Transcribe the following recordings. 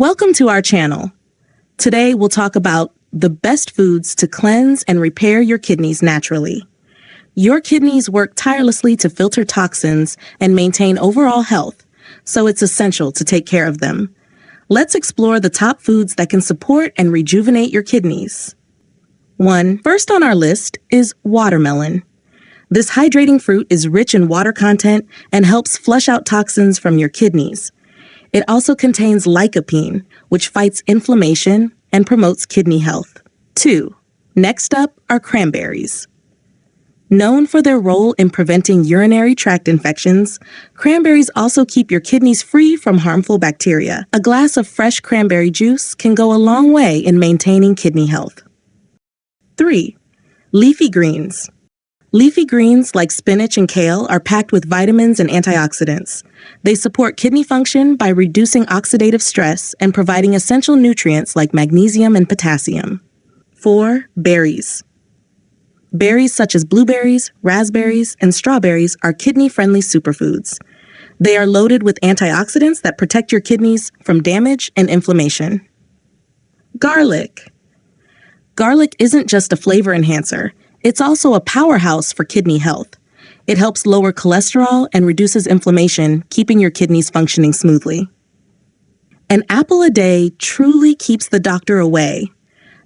Welcome to our channel. Today we'll talk about the best foods to cleanse and repair your kidneys naturally. Your kidneys work tirelessly to filter toxins and maintain overall health, so it's essential to take care of them. Let's explore the top foods that can support and rejuvenate your kidneys. First on our list is watermelon. This hydrating fruit is rich in water content and helps flush out toxins from your kidneys. It also contains lycopene, which fights inflammation and promotes kidney health. Next up are cranberries. Known for their role in preventing urinary tract infections, cranberries also keep your kidneys free from harmful bacteria. A glass of fresh cranberry juice can go a long way in maintaining kidney health. 3. Leafy greens. Leafy greens like spinach and kale are packed with vitamins and antioxidants. They support kidney function by reducing oxidative stress and providing essential nutrients like magnesium and potassium. 4. Berries. Berries such as blueberries, raspberries, and strawberries are kidney-friendly superfoods. They are loaded with antioxidants that protect your kidneys from damage and inflammation. Garlic. Garlic isn't just a flavor enhancer. It's also a powerhouse for kidney health. It helps lower cholesterol and reduces inflammation, keeping your kidneys functioning smoothly. An apple a day truly keeps the doctor away.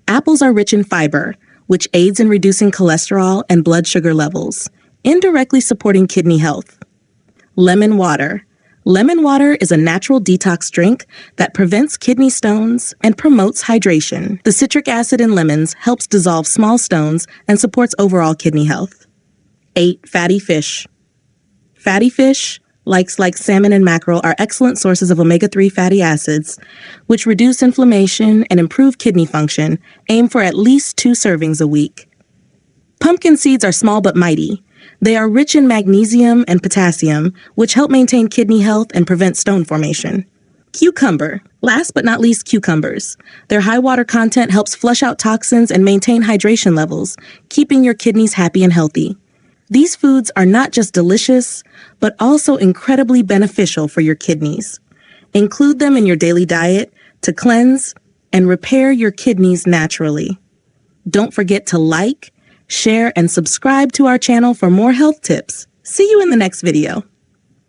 Apples are rich in fiber, which aids in reducing cholesterol and blood sugar levels, indirectly supporting kidney health. Lemon water. Lemon water is a natural detox drink that prevents kidney stones and promotes hydration. The citric acid in lemons helps dissolve small stones and supports overall kidney health. 8. Fatty fish. Fatty fish, like salmon and mackerel, are excellent sources of omega-3 fatty acids, which reduce inflammation and improve kidney function. Aim for at least 2 servings a week. Pumpkin seeds are small but mighty. They are rich in magnesium and potassium, which help maintain kidney health and prevent stone formation. Cucumber. Last but not least, cucumbers. Their high water content helps flush out toxins and maintain hydration levels, keeping your kidneys happy and healthy. These foods are not just delicious, but also incredibly beneficial for your kidneys. Include them in your daily diet to cleanse and repair your kidneys naturally. Don't forget to like, share, and subscribe to our channel for more health tips. See you in the next video.